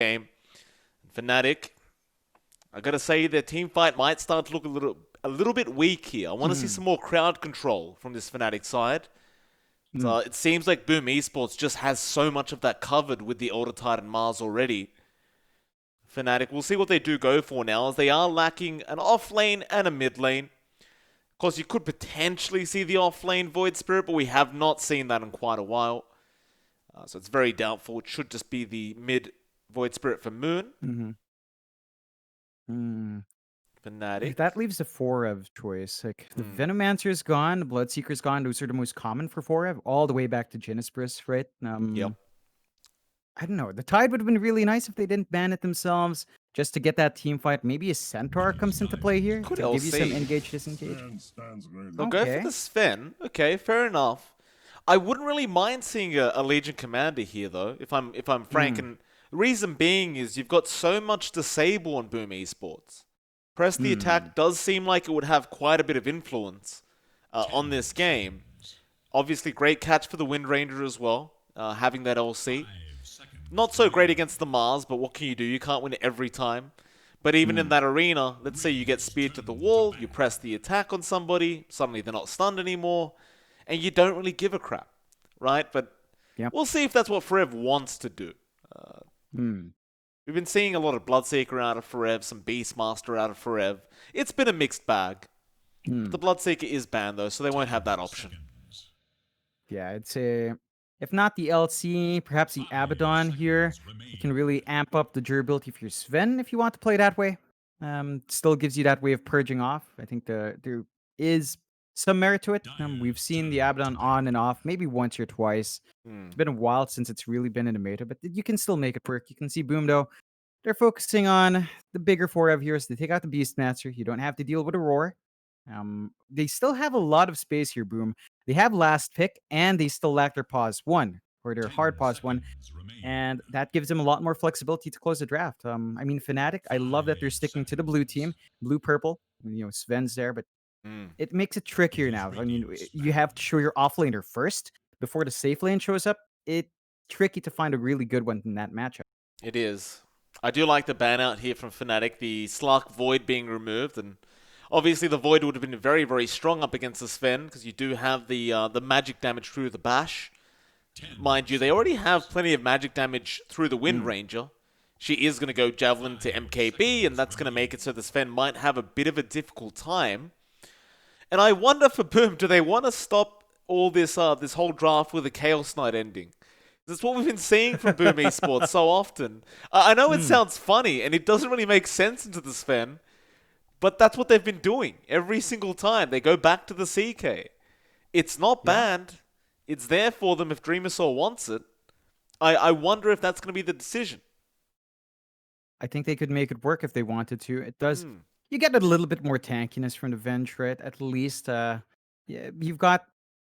game. Fnatic, I gotta say their team fight might start to look a little bit weak here. I want to see Mm, some more crowd control from this Fnatic side. mm. So it seems like Boom Esports just has so much of that covered with the older Titan Mars already. Fnatic, we'll see what they do go for now, as they are lacking an off lane and a mid lane. Of course, you could potentially see the off lane Void Spirit, but we have not seen that in quite a while. So it's very doubtful. It should just be the mid Void Spirit for Moon. Mm-hmm. Mm. Fnatic. That leaves the Forev choice. Like the Hmm. Venomancer's gone, the Bloodseeker's gone. Those are the most common for Forev, all the way back to Genesis, right? Yep. I don't know. The Tide would have been really nice if they didn't ban it themselves, just to get that team fight. Maybe a Centaur comes into play here Could to give you some LC. engage disengage. They'll go for Okay. the Sven. Okay, fair enough. I wouldn't really mind seeing a Legion Commander here, though, if I'm frank. Mm, And the reason being is you've got so much disable on Boom Esports. Press the mm, attack does seem like it would have quite a bit of influence on this game. Obviously, great catch for the Wind Ranger as well, having that LC. Not so great against the Mars, but what can you do? You can't win every time. But even in mm. that arena, let's say you get speared to the wall, you press the attack on somebody, suddenly they're not stunned anymore, and you don't really give a crap, right? But Yep. we'll see if that's what Forev wants to do. Mm, We've been seeing a lot of Bloodseeker out of Forev, some Beastmaster out of Forev. It's been a mixed bag. But mm. the Bloodseeker is banned though, so they won't have that option. Yeah, I'd say if not the LC, perhaps the Abaddon here. It can really amp up the durability for your Sven if you want to play that way. Still gives you that way of purging off. I think there is some merit to it. We've seen the Abaddon on and off, maybe once or twice. Hmm. It's been a while since it's really been in the meta, but you can still make it work. You can see Boom though. They're focusing on the bigger four of heroes. They take out the Beastmaster. You don't have to deal with a roar. They still have a lot of space here, Boom. They have last pick, and they still lack their pause one or their hard pause one, and that gives them a lot more flexibility to close the draft. I mean, Fnatic, I love that they're sticking to the blue team, blue purple. Sven's there, but Hmm. it makes it trickier now. I mean, you have to show your offlaner first before the safe lane shows up. It's tricky to find a really good one in that matchup. It is. I do like the ban out here from Fnatic, the Slark Void being removed, and obviously the Void would have been very, very strong up against the Sven, because you do have the magic damage through the Bash. Mind you, they already have plenty of magic damage through the Wind Mm. Ranger. She is going to go Javelin to MKB, and that's going to make it so the Sven might have a bit of a difficult time. And I wonder for Boom, do they want to stop all this whole draft with a Chaos Knight ending? That's what we've been seeing from Boom Esports so often. I know it Mm. sounds funny, and it doesn't really make sense into the Sven, but that's what they've been doing every single time. They go back to the CK. It's not Yeah. banned. It's there for them if Dreamosaur wants it. I wonder if that's going to be the decision. I think they could make it work if they wanted to. It does. Hmm. You get a little bit more tankiness from the Venge, right? At least, yeah, you've got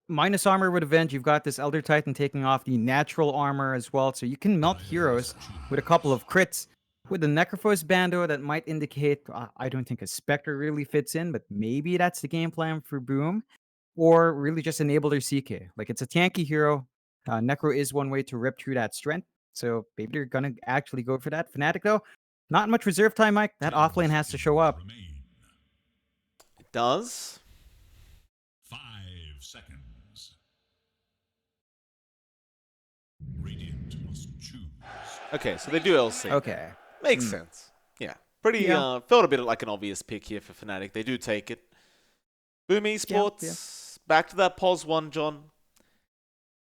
minus armor with a Venge. You've got this Elder Titan taking off the natural armor as well, so you can melt heroes with a couple of crits. With the Necrophos Bando, that might indicate. I don't think a Spectre really fits in, but maybe that's the game plan for Boom, or really just enable their CK. Like it's a tanky hero. Necro is one way to rip through that strength. So maybe they're gonna actually go for that. Fnatic though, not much reserve time, Mike. That offlane has to show up. It does. Okay, so they do LC. Okay. Makes Hmm. sense. Yeah. Pretty, Yeah. felt a bit like an obvious pick here for Fnatic. They do take it. Boom Yeah. Yeah. Esports. Back to that pos one, John.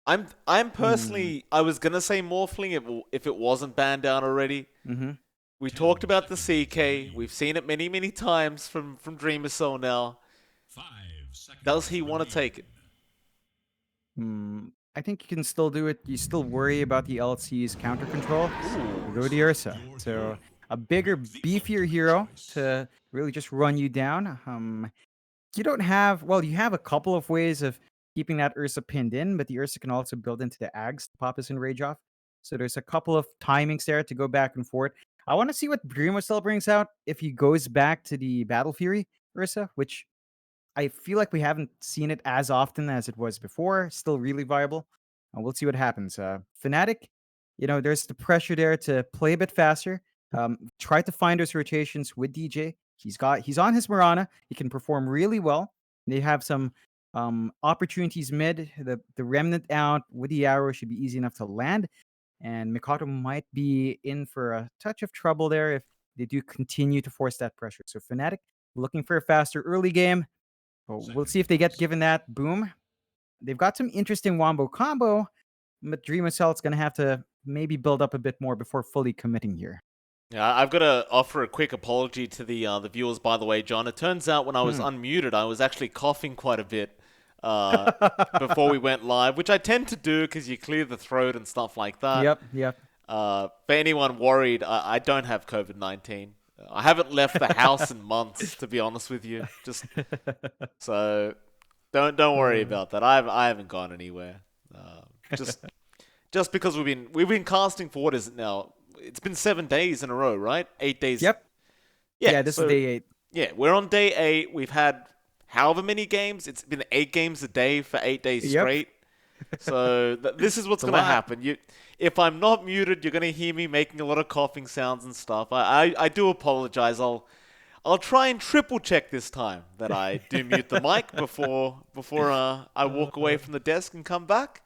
I'm Hmm. personally, I was gonna say Morphling if it wasn't banned out already. Mm-hmm. We talked about the CK. We've seen it many, many times from Dreamer now. Does he want to take it? Hmm. I think you can still do it. You still worry about the LC's counter control. You Ooh. go with the Ursa. So a bigger, beefier hero to really just run you down. You don't have, well, you have a couple of ways of keeping that Ursa pinned in, but the Ursa can also build into the Ags to pop his Enrage off. So there's a couple of timings there to go back and forth. I want to see what Brimo still brings out if he goes back to the Battle Fury Ursa, which I feel like we haven't seen it as often as it was before. Still really viable. We'll see what happens. Fnatic, you know, there's the pressure there to play a bit faster. Try to find those rotations with DJ. He's on his Mirana. He can perform really well. They have some opportunities mid. The remnant out with the arrow should be easy enough to land. And Mikado might be in for a touch of trouble there if they do continue to force that pressure. So Fnatic looking for a faster early game. Well, we'll see if they get given that. Boom. They've got some interesting wombo combo, but Dream Assault's going to have to maybe build up a bit more before fully committing here. Yeah, I've got to offer a quick apology to the viewers, by the way, John. It turns out when I was unmuted, I was actually coughing quite a bit before we went live, which I tend to do because you clear the throat and stuff like that. Yep. For anyone worried, I don't have COVID-19. I haven't left the house in months, to be honest with you. So don't worry about that. I haven't gone anywhere. Just because we've been casting for what is it now? It's been 7 days in a row, right? 8 days. Yep. Yeah, this is day 8. Yeah, we're on day 8. We've had however many games. It's been 8 games a day for 8 days straight. So this is what's going to happen. If I'm not muted, you're going to hear me making a lot of coughing sounds and stuff. I do apologize. I'll try and triple check this time that I do mute the mic before I walk away from the desk and come back.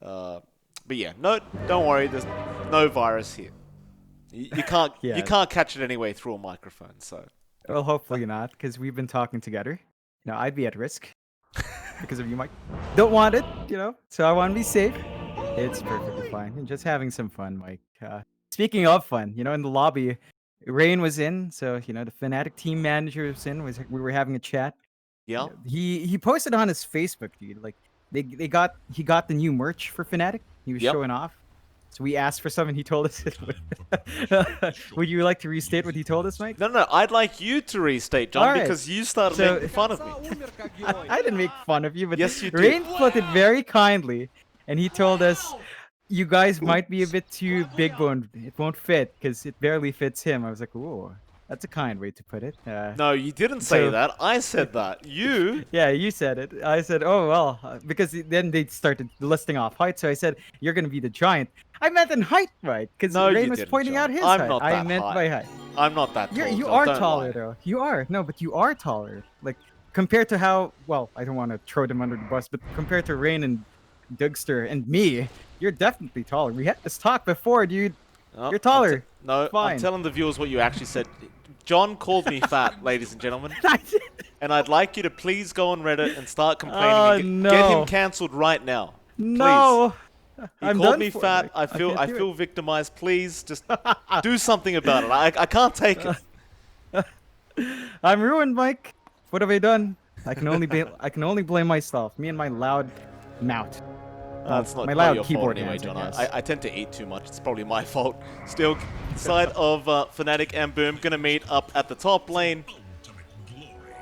But yeah, no, don't worry. There's no virus here. You can't you can't catch it anyway through a microphone. So well, hopefully not, because we've been talking together. You know, I'd be at risk because of you, Mike. Don't want it, you know. So I want to be safe. It's perfectly fine. And just having some fun, Mike. Speaking of fun, you know, in the lobby, Rain was in, so you know the Fnatic team manager was in. We were having a chat. yeah. He posted on his Facebook, dude. Like he got the new merch for Fnatic. He was showing off. So we asked for some, and he told us. Would you like to restate what he told us, Mike? No. I'd like you to restate, John, because you started making fun of me. I didn't make fun of you, but yes, you did. Rain put it very kindly, and he told us, you guys might be a bit too big boned. It won't fit because it barely fits him. I was like, ooh, that's a kind way to put it. No, you didn't say that. I said that. You. Yeah, you said it. I said, oh, well, because then they started listing off height. So I said, you're going to be the giant. I meant in height, right? Because Rain was pointing out his height. I meant by height. I'm not that tall. You are taller, though. You are. No, but you are taller. Like, compared to how, well, I don't want to throw them under the bus, but compared to Rain and Dugster and me, you're definitely taller. We had this talk before, dude. Oh, you're taller. I'm telling the viewers what you actually said. John called me fat, ladies and gentlemen. And I'd like you to please go on Reddit and start complaining. Get him cancelled right now. Please. No. He called me fat. I feel victimized. Please just do something about it. I can't take it. I'm ruined, Mike. What have I done? I can only blame myself. Me and my loud mouth. That's not my loud your keyboard fault anyway, hands, John. I tend to eat too much. It's probably my fault. Still, side of Fnatic and Boom gonna meet up at the top lane.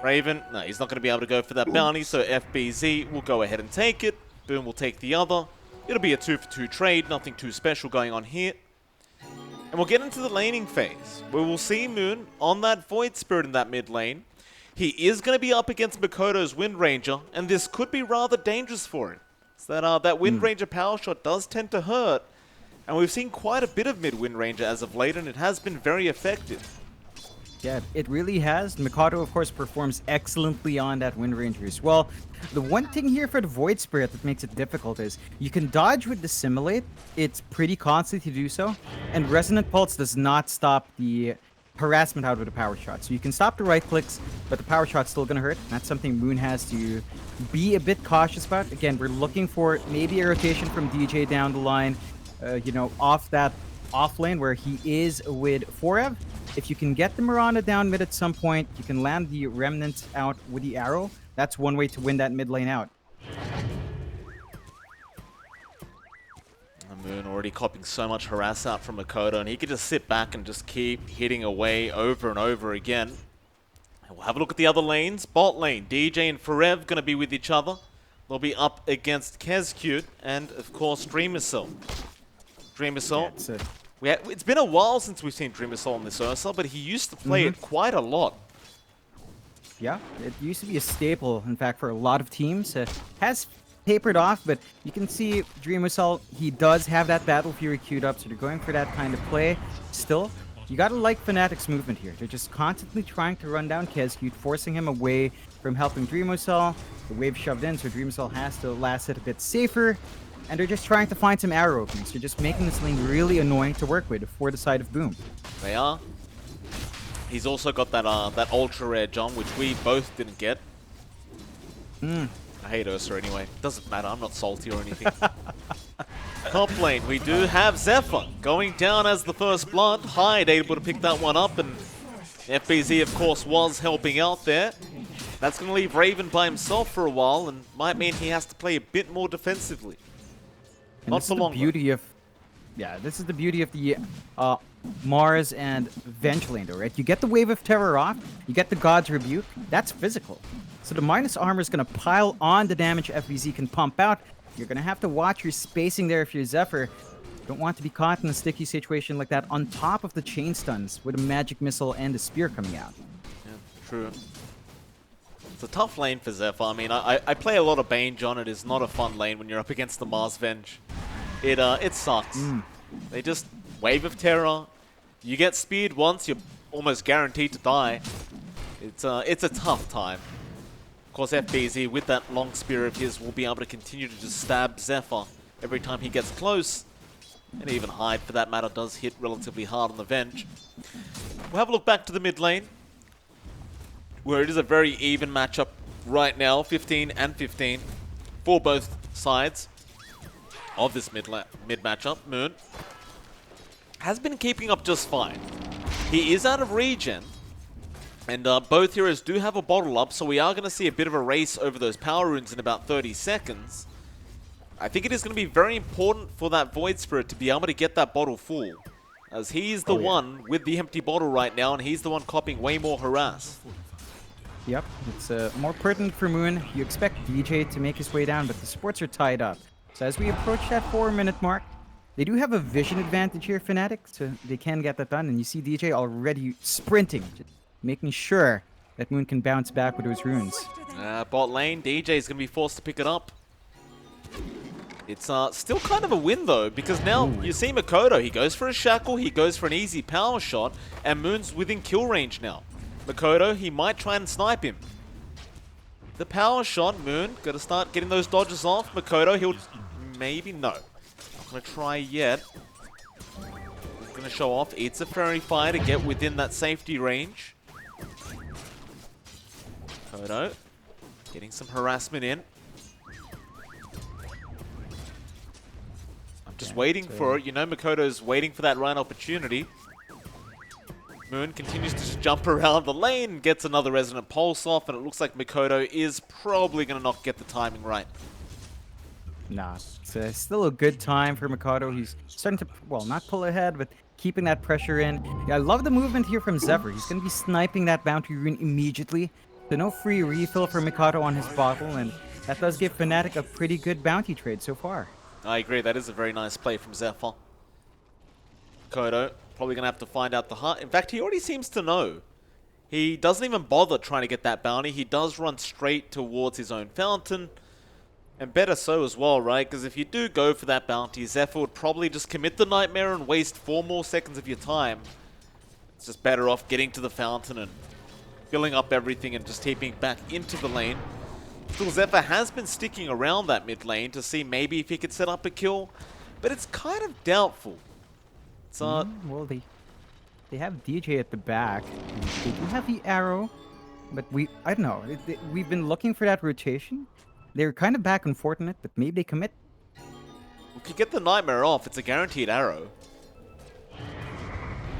Raven, no, he's not gonna be able to go for that bounty, so FBZ will go ahead and take it. Boom will take the other. It'll be a 2-for-2 trade, nothing too special going on here. And we'll get into the laning phase, where we'll see Moon on that Void Spirit in that mid lane. He is going to be up against Mikoto's Wind Ranger, and this could be rather dangerous for him. So that Wind Ranger power shot does tend to hurt, and we've seen quite a bit of mid Wind Ranger as of late, and it has been very effective. Yeah, it really has. Mikado, of course, performs excellently on that Wind Ranger as well. The one thing here for the Void Spirit that makes it difficult is you can dodge with Dissimulate. It's pretty constant to do so. And Resonant Pulse does not stop the harassment out of the power shot. So you can stop the right clicks, but the power shot's still going to hurt. That's something Moon has to be a bit cautious about. Again, we're looking for maybe a rotation from DJ down the line, you know, off that off lane where he is with Forev. If you can get the Miranda down mid at some point, you can land the Remnant out with the arrow. That's one way to win that mid lane out. Moon already copying so much harass out from Makoto, and he could just sit back and just keep hitting away over and over again. And we'll have a look at the other lanes. Bot lane, DJ and Forev going to be with each other. They'll be up against Kezcute and, of course, Dream Assault. Dream Assault. Yeah, it's been a while since we've seen Dream Assault on this Ursa, but he used to play it quite a lot. Yeah, it used to be a staple, in fact, for a lot of teams. Has tapered off, but you can see Dream Assault, he does have that Battle Fury queued up, so they're going for that kind of play. Still, you gotta like Fnatic's movement here. They're just constantly trying to run down Kezcute, forcing him away from helping Dream Assault. The wave shoved in, so Dream Assault has to last it a bit safer. And they're just trying to find some arrow openings. They're just making this lane really annoying to work with for the side of Boom. They are. He's also got that ultra rare John, which we both didn't get. I hate Ursa anyway. Doesn't matter. I'm not salty or anything. Top lane, we do have Zephyr going down as the first blood. Hyde able to pick that one up, and FBZ, of course, was helping out there. That's going to leave Raven by himself for a while, and might mean he has to play a bit more defensively. And Not this for is long. the beauty of, this is the beauty of the Mars and Venge lane, though, right? You get the Wave of Terror off, you get the God's Rebuke. That's physical. So the minus armor is going to pile on the damage FBZ can pump out. You're going to have to watch your spacing there if you're Zephyr. You don't want to be caught in a sticky situation like that on top of the chain stuns with a magic missile and a spear coming out. Yeah, true. It's a tough lane for Zephyr. I mean, I play a lot of Bane, John. It is not a fun lane when you're up against the Mars Venge. It sucks. They just Wave of Terror. You get speared once, you're almost guaranteed to die. It's a tough time. Of course, FBZ with that long spear of his will be able to continue to just stab Zephyr every time he gets close. And even Hyde, for that matter, does hit relatively hard on the Venge. We'll have a look back to the mid lane, where it is a very even matchup right now, 15 and 15 for both sides of this mid matchup. Moon has been keeping up just fine. He is out of regen, and both heroes do have a bottle up, so we are going to see a bit of a race over those power runes in about 30 seconds. I think it is going to be very important for that Void Spirit to be able to get that bottle full, as he's the one with the empty bottle right now, and he's the one copying way more harass. Yep, it's more pertinent for Moon. You expect DJ to make his way down, but the supports are tied up. So as we approach that 4-minute mark, they do have a vision advantage here, Fnatic, so they can get that done. And you see DJ already sprinting, just making sure that Moon can bounce back with those runes. Bot lane, DJ is going to be forced to pick it up. It's still kind of a win, though, because now you see Makoto. He goes for a shackle, he goes for an easy power shot, and Moon's within kill range now. Makoto, he might try and snipe him. The power shot, Moon, got to start getting those dodges off. Makoto, he'll maybe no. Not going to try yet. He's going to show off. Eats a Fairy Fire to get within that safety range. Makoto, getting some harassment in. I'm just waiting for it. You know Makoto's waiting for that right opportunity. Moon continues to just jump around the lane, gets another Resonant Pulse off, and it looks like Makoto is probably going to not get the timing right. Nah, it's still a good time for Makoto. He's starting to, well, not pull ahead, but keeping that pressure in. Yeah, I love the movement here from Zephyr. He's going to be sniping that bounty rune immediately. So no free refill for Makoto on his bottle, and that does give Fnatic a pretty good bounty trade so far. I agree, that is a very nice play from Zephyr. Makoto probably going to have to find out the heart. In fact, he already seems to know. He doesn't even bother trying to get that bounty. He does run straight towards his own fountain. And better so as well, right? Because if you do go for that bounty, Zephyr would probably just commit the Nightmare and waste 4 more seconds of your time. It's just better off getting to the fountain and filling up everything and just taping back into the lane. Still, Zephyr has been sticking around that mid lane to see maybe if he could set up a kill. But it's kind of doubtful. It's, well, they have DJ at the back. They do have the arrow, but I don't know. We've been looking for that rotation. They're kind of back and forth in it, but maybe they commit. If you get the Nightmare off, it's a guaranteed arrow.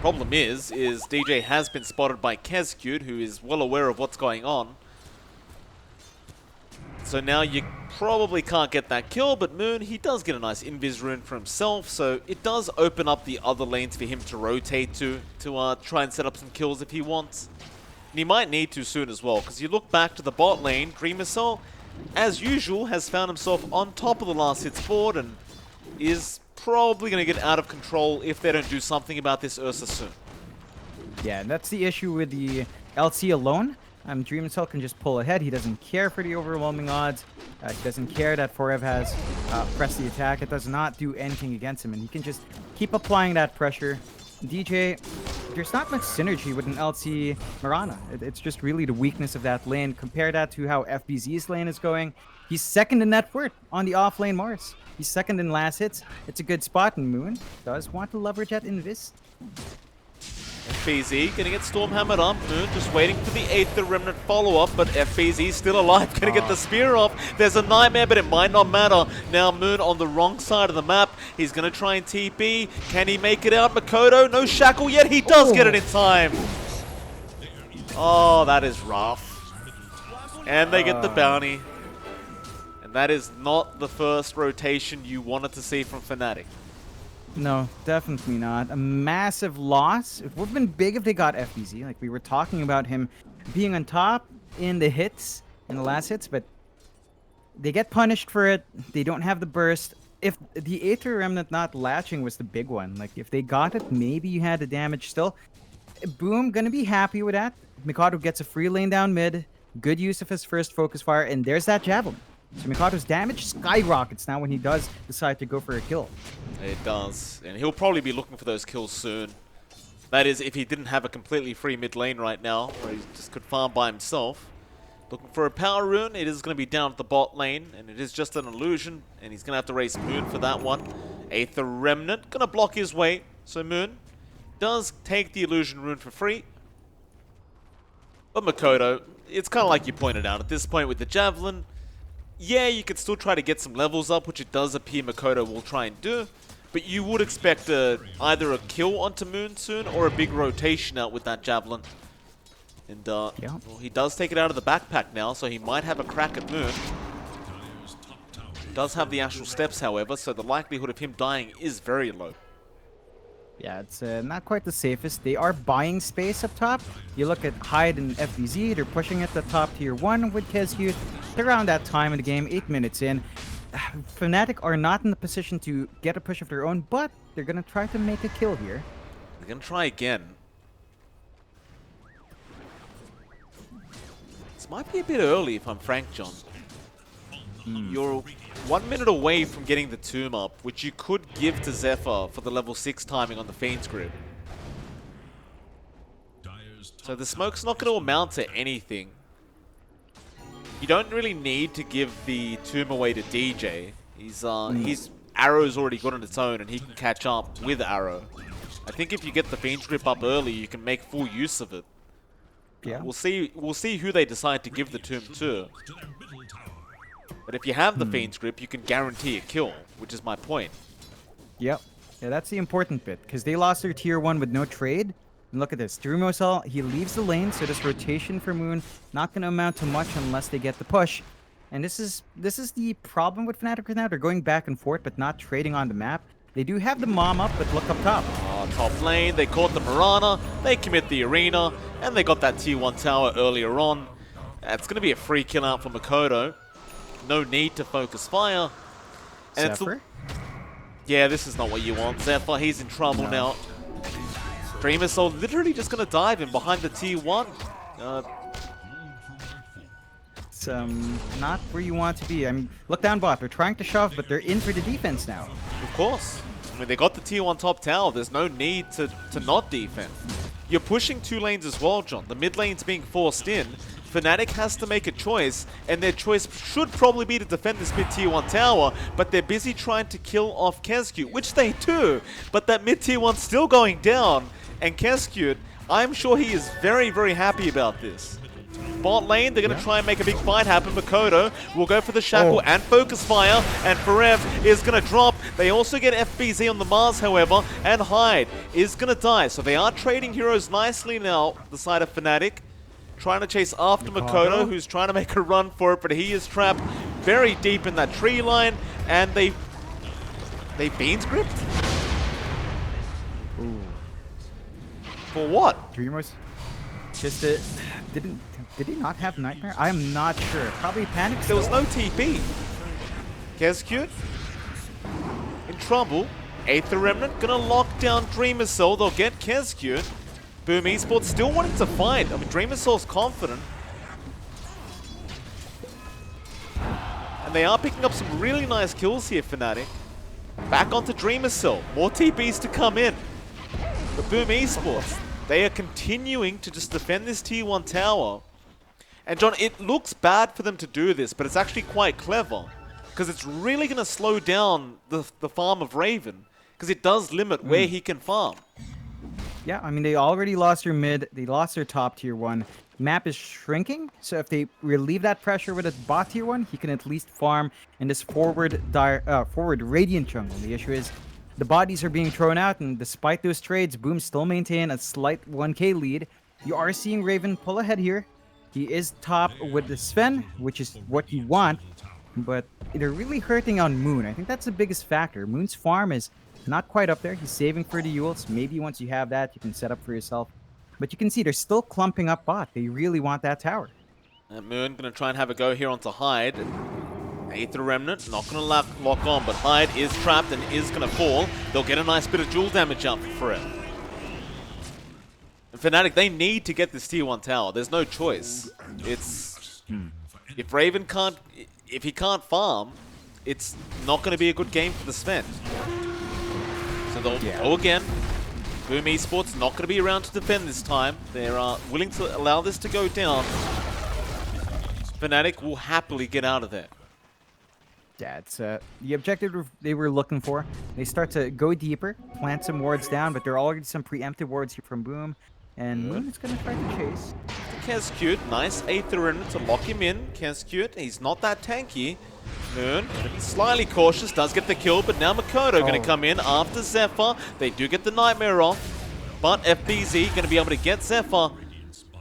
Problem is DJ has been spotted by Kezcute, who is well aware of what's going on. So now you probably can't get that kill, but Moon, he does get a nice invis rune for himself, so it does open up the other lanes for him to rotate to try and set up some kills if he wants. And he might need to soon as well, because you look back to the bot lane, Dreamercell, as usual, has found himself on top of the last hits board and is probably going to get out of control if they don't do something about this Ursa soon. Yeah, and that's the issue with the LC alone. Dream Cell can just pull ahead. He doesn't care for the overwhelming odds. He doesn't care that Forev has pressed the attack. It does not do anything against him, and he can just keep applying that pressure. DJ, there's not much synergy with an LC Mirana. It's just really the weakness of that lane. Compare that to how FBZ's lane is going. He's second in net worth on the off lane Mars. He's second in last hits. It's a good spot, and Moon does want to leverage at Invis. FBZ gonna get Stormhammered up. Moon just waiting for the Aether Remnant follow-up, but FBZ's still alive, gonna get the spear off. There's a Nightmare, but it might not matter. Now Moon on the wrong side of the map. He's gonna try and TP. Can he make it out? Makoto, no shackle yet. He does get it in time. Oh, that is rough. And they get the bounty. And that is not the first rotation you wanted to see from Fnatic. No, definitely not. A massive loss. It would have been big if they got FBZ. Like, we were talking about him being on top in the hits, in the last hits, but they get punished for it. They don't have the burst. If the Aether Remnant not latching was the big one, like, if they got it, maybe you had the damage still. Boom, gonna be happy with that. Mikado gets a free lane down mid. Good use of his first focus fire, and there's that Javelin. So Mikado's damage skyrockets now when he does decide to go for a kill. It does, and he'll probably be looking for those kills soon. That is, if he didn't have a completely free mid lane right now, where he just could farm by himself. Looking for a power rune. It is going to be down at the bot lane, and it is just an illusion, and he's going to have to race Moon for that one. Aether Remnant going to block his way, so Moon does take the illusion rune for free. But Makoto, it's kind of like you pointed out, at this point with the Javelin, yeah, you could still try to get some levels up, which it does appear Makoto will try and do, but you would expect either a kill onto Moon soon or a big rotation out with that Javelin. And well, he does take it out of the backpack now, so he might have a crack at Moon. Does have the Astral Steps, however, so the likelihood of him dying is very low. Yeah, it's not quite the safest. They are buying space up top. You look at Hyde and FBZ, they're pushing at the top tier 1 with KSQ. They're around that time in the game, 8 minutes in. Fnatic are not in the position to get a push of their own, but they're going to try to make a kill here. They're going to try again. This might be a bit early if I'm frank, John. You're 1 minute away from getting the tomb up, which you could give to Zephyr for the level 6 timing on the Fiend's Grip. So the smoke's not going to amount to anything. You don't really need to give the tomb away to DJ. His arrow's already got on its own, and he can catch up with arrow. I think if you get the Fiend's Grip up early, you can make full use of it. Yeah. We'll see who they decide to give the tomb to. But if you have the Fiend's Grip, you can guarantee a kill, which is my point. Yep. Yeah, that's the important bit, because they lost their tier 1 with no trade. And look at this. Dreamosel, he leaves the lane, so this rotation for Moon not going to amount to much unless they get the push. And this is the problem with Fnatic right now. They're going back and forth, but not trading on the map. They do have the Mom up, but look up top. Top lane, they caught the Mirana, they commit the arena, and they got that tier 1 tower earlier on. It's going to be a free kill out for Makoto. No need to focus fire. And Zephyr? Yeah, this is not what you want. Zephyr, he's in trouble now. Dreamer Soul literally just going to dive in behind the tier 1. It's not where you want to be. I mean, look down bot. They're trying to shove, but they're in for the defense now. Of course. I mean, they got the tier 1 top tower. There's no need to not defend. You're pushing 2 lanes as well, John. The mid lane's being forced in. Fnatic has to make a choice, and their choice should probably be to defend this mid tier 1 tower, but they're busy trying to kill off KSQ, which they do, but that mid tier 1's still going down, and KSQ, I'm sure he is very, very happy about this. Bot lane, they're going to try and make a big fight happen. Makoto will go for the shackle and focus fire, and Forev is going to drop. They also get FBZ on the Mars, however, and Hyde is going to die. So they are trading heroes nicely now, the side of Fnatic. Trying to chase after Makoto, who's trying to make a run for it, but he is trapped very deep in that tree line, and they Fiend's Gripped? Ooh. For what? Dreamers just did he not have Nightmare? I'm not sure. Probably panic. There was no TP. KSQ in trouble. Aether Remnant gonna lock down Dreamer Soul. They'll get KSQ. Boom Esports still wanting to fight. I mean, Dreamer Soul's confident. And they are picking up some really nice kills here, Fnatic. Back onto Dreamer Cell. More TPs to come in. But Boom Esports, they are continuing to just defend this tier 1 tower. And John, it looks bad for them to do this, but it's actually quite clever. Because it's really going to slow down the farm of Raven. Because it does limit where he can farm. Yeah, I mean, they already lost their mid. They lost their top tier 1. Map is shrinking, so if they relieve that pressure with a bot tier 1, he can at least farm in this forward Radiant jungle. The issue is the bodies are being thrown out, and despite those trades, Boom still maintain a slight 1k lead. You are seeing Raven pull ahead here. He is top with the Sven, which is what you want, but they're really hurting on Moon. I think that's the biggest factor. Moon's farm is not quite up there. He's saving for the Euls. Maybe once you have that, you can set up for yourself. But you can see they're still clumping up bot. They really want that tower. And Moon going to try and have a go here onto Hyde. Aether Remnant, not going to lock on, but Hyde is trapped and is going to fall. They'll get a nice bit of dual damage out for Forever. And Fnatic, they need to get this tier 1 tower. There's no choice. It's... If Raven can't... If he can't farm, it's not going to be a good game for the Sven. So they'll go again. Boom Esports not going to be around to defend this time. They're willing to allow this to go down. Fnatic will happily get out of there. Yeah, it's the objective they were looking for. They start to go deeper, plant some wards down, but there are already some preemptive wards here from Boom. And Moon is going to try to chase. Kescute, nice Aether Remnant to lock him in. Kescute, he's not that tanky. Moon, going to be slightly cautious, does get the kill, but now Makoto going to come in after Zephyr. They do get the Nightmare off, but FBZ going to be able to get Zephyr.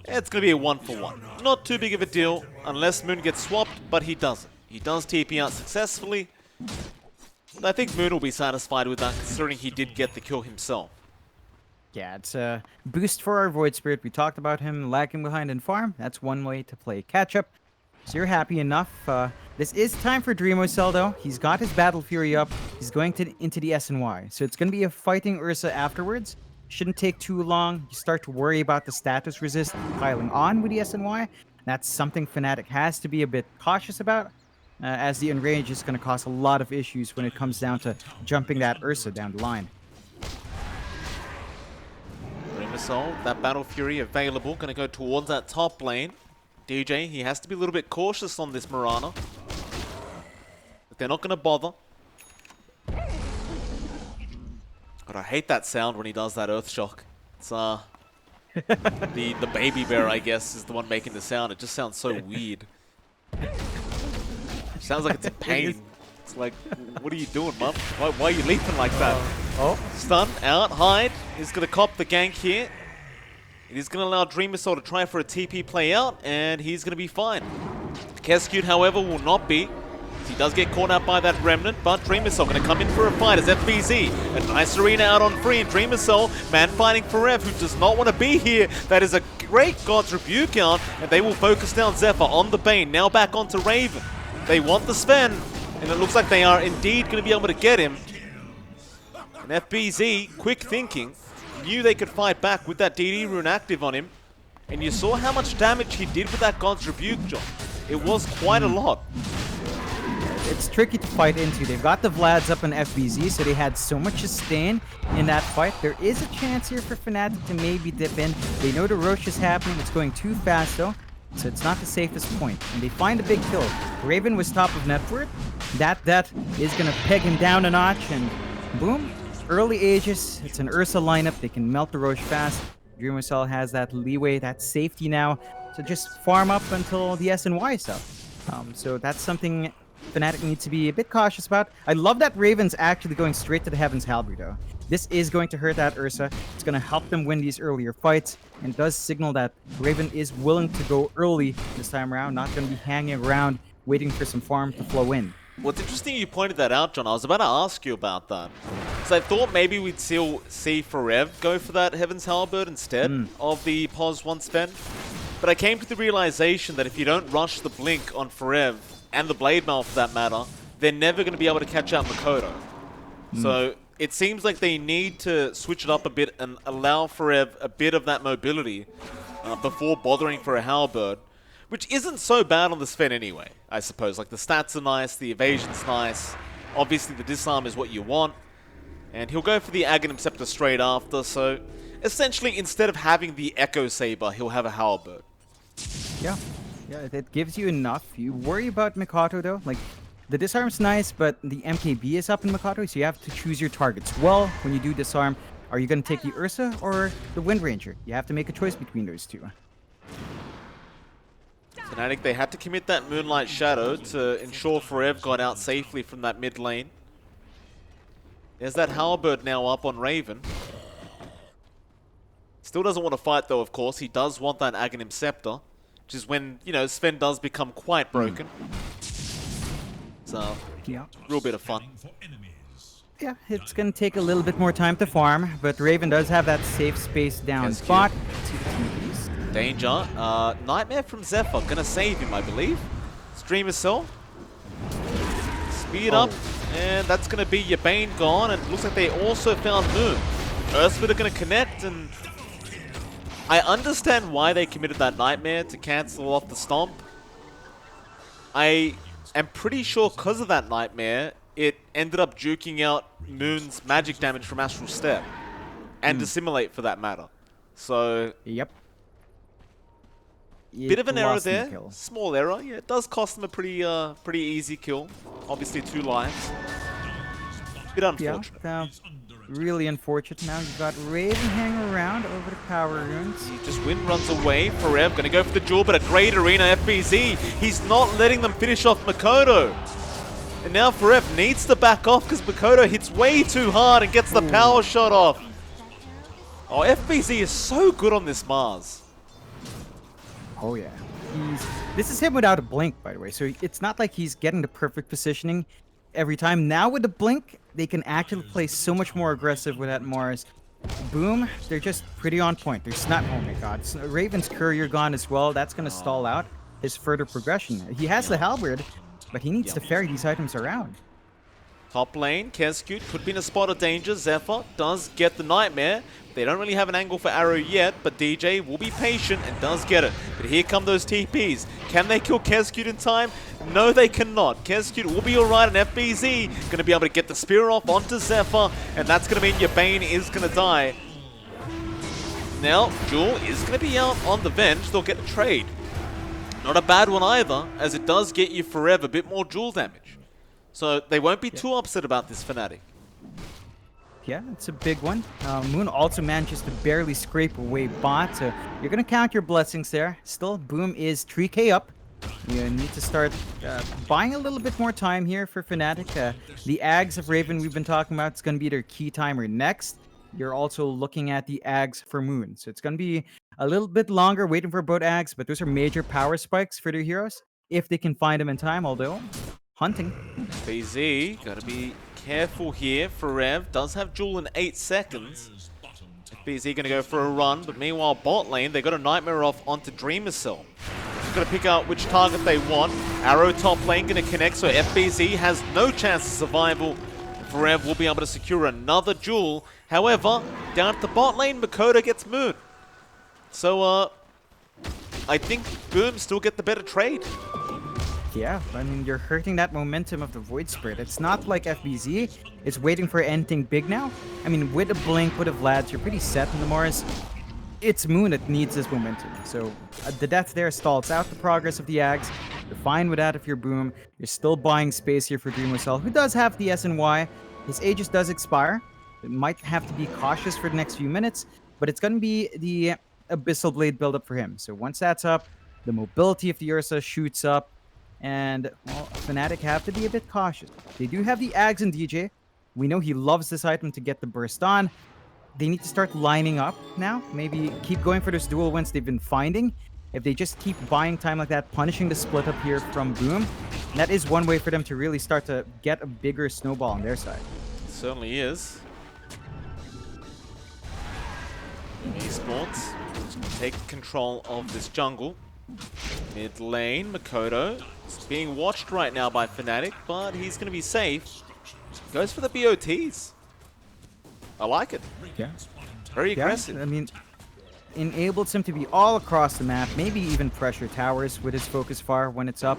It's going to be a 1-for-1. Not too big of a deal, unless Moon gets swapped, but he doesn't. He does TP out successfully. I think Moon will be satisfied with that, considering he did get the kill himself. Yeah, it's a boost for our Void Spirit. We talked about him lagging behind in farm. That's one way to play catch-up. So you're happy enough. This is time for Dreamocell, though. He's got his Battle Fury up. He's going into the SNY. So it's going to be a fighting Ursa afterwards. Shouldn't take too long. You start to worry about the status resist piling on with the SNY. That's something Fnatic has to be a bit cautious about, as the Enrage is going to cause a lot of issues when it comes down to jumping that Ursa down the line. Dreamocell, that Battle Fury available, going to go towards that top lane. DJ, he has to be a little bit cautious on this Mirana. But they're not going to bother. God, I hate that sound when he does that Earth Shock. It's the baby bear, I guess, is the one making the sound. It just sounds so weird. Sounds like it's in pain. It's like, what are you doing, Mum? Why are you leaping like that? Stun out. Hyde is going to cop the gank here. It is going to allow Dreamocell to try for a TP play out, and he's going to be fine. Kescute, however, will not be. He does get caught out by that Remnant, but Dreamocell going to come in for a fight as FBZ. A nice arena out on free, and Dreamocell, man fighting for Rev, who does not want to be here. That is a great God's Rebuke out, and they will focus down Zephyr on the Bane. Now back onto Raven. They want the Sven, and it looks like they are indeed going to be able to get him. And FBZ, quick thinking, knew they could fight back with that DD rune active on him. And you saw how much damage he did with that God's Rebuke, John. It was quite a lot. It's tricky to fight into. They've got the Vlads up on FBZ, so they had so much sustain in that fight. There is a chance here for Fnatic to maybe dip in. They know the Roche is happening. It's going too fast, though, so it's not the safest point. And they find a big kill. Raven was top of net worth. That is going to peg him down a notch, and boom. Early Aegis, it's an Ursa lineup. They can melt the Roche fast. Dreamocell has that leeway, that safety now, to just farm up until the SNY stuff. So that's something Fnatic needs to be a bit cautious about. I love that Raven's actually going straight to the Heaven's Halberd, though. This is going to hurt that Ursa. It's going to help them win these earlier fights, and does signal that Raven is willing to go early this time around, not going to be hanging around waiting for some farm to flow in. Well, it's interesting you pointed that out, John. I was about to ask you about that. Because I thought maybe we'd see Forev go for that Heaven's Halberd instead of the Pos 1 Sven. But I came to the realization that if you don't rush the Blink on Forev, and the Blade Mail for that matter, they're never going to be able to catch out Makoto. So it seems like they need to switch it up a bit and allow Forev a bit of that mobility before bothering for a Halberd. which isn't so bad on the Sven anyway, I suppose. Like, the stats are nice, the evasion's nice. Obviously, the disarm is what you want. And he'll go for the Aghanim Scepter straight after, so essentially, instead of having the Echo Saber, he'll have a Halberd. Yeah, it gives you enough. You worry about Mikoto though. Like, the disarm's nice, but the MKB is up in Mikoto, so you have to choose your targets well when you do disarm. Are you going to take the Ursa or the Wind Ranger? You have to make a choice between those two. Fnatic, they had to commit that Moonlight Shadow to ensure Forev got out safely from that mid lane. There's that Halberd now up on Raven. Still doesn't want to fight though, of course. He does want that Aghanim Scepter, which is when, you know, Sven does become quite broken. So, Yeah. real bit of fun. Yeah, it's going to take a little bit more time to farm, but Raven does have that safe space down Yes, spot. See the TPs. Danger. Nightmare from Zephyr. Gonna save him, I believe. Streamer Cell. Speed up. And that's gonna be your Bane gone. And it looks like they also found Moon. Earthsplitter are gonna connect, and I understand why they committed that Nightmare to cancel off the Stomp. I am pretty sure because of that Nightmare, it ended up juking out Moon's magic damage from Astral Step. And Dissimulate for that matter. So, Yep. bit of an error lost the there. kill. Small error. Yeah, it does cost them a pretty easy kill. Obviously 2 lives. Bit unfortunate. Yeah, really unfortunate. Now you've got Raven hanging around over the power runes. He just Wind runs away. Forev gonna go for the duel, but a great arena FBZ. He's not letting them finish off Mikoto. And now Forev needs to back off because Mikoto hits way too hard and gets the power shot off. Oh, FBZ is so good on this Mars. Oh yeah. This is him without a blink, by the way. So it's not like he's getting the perfect positioning every time. Now with the blink, they can actually play so much more aggressive with that Mars. Boom, they're just pretty on point. There's not, oh my god. Raven's Courier gone as well. That's going to stall out his further progression. He has the Halberd, but he needs to ferry these items around. Top lane, Kescute could be in a spot of danger. Zephyr does get the Nightmare. They don't really have an angle for Arrow yet, but DJ will be patient and does get it. But here come those TPs. Can they kill Kescute in time? No, they cannot. Kescute will be alright, and FBZ going to be able to get the spear off onto Zephyr, and that's going to mean your Bane is going to die. Now, Jewel is going to be out on the Venge. They'll get a trade. Not a bad one either, as it does get you forever a bit more Jewel damage. So they won't be too upset about this Fnatic. Yeah, it's a big one. Moon also manages to barely scrape away bot, so you're going to count your blessings there. Still, Boom is 3k up. You need to start buying a little bit more time here for Fnatic. The Ags of Raven we've been talking about is going to be their key timer next. You're also looking at the Ags for Moon, so it's going to be a little bit longer waiting for both Ags, but those are major power spikes for their heroes, if they can find them in time, although hunting. BZ, gotta be careful here. Forev does have Jewel in 8 seconds. BZ gonna go for a run, but meanwhile bot lane, they got a Nightmare off onto Dreamer Cell. Just gonna pick out which target they want. Arrow top lane gonna connect, so FBZ has no chance of survival. Forev will be able to secure another Jewel. However, down at the bot lane, Mikoto gets Moon. So, I think Boom still get the better trade. Yeah, I mean, you're hurting that momentum of the Void Spirit. It's not like FBZ is waiting for anything big now. I mean, with a Blink, with a Vlad, you're pretty set in the Mars. It's Moon that needs this momentum. So the death there stalls out the progress of the Ags. You're fine with that if you're Boom. You're still buying space here for Dreamwhistle, who does have the SNY. His Aegis does expire. It might have to be cautious for the next few minutes, but it's going to be the Abyssal Blade build-up for him. So once that's up, the mobility of the Ursa shoots up, and, well, Fnatic have to be a bit cautious. They do have the Ags and DJ. We know he loves this item to get the burst on. They need to start lining up now. Maybe keep going for those dual wins they've been finding. If they just keep buying time like that, punishing the split up here from Boom, that is one way for them to really start to get a bigger snowball on their side. It certainly is. Esports take control of this jungle. Mid lane, Mikoto is being watched right now by Fnatic, but he's going to be safe. Goes for the BOTs. I like it. Yeah. Very aggressive. I mean, enables him to be all across the map, maybe even pressure towers with his focus fire when it's up.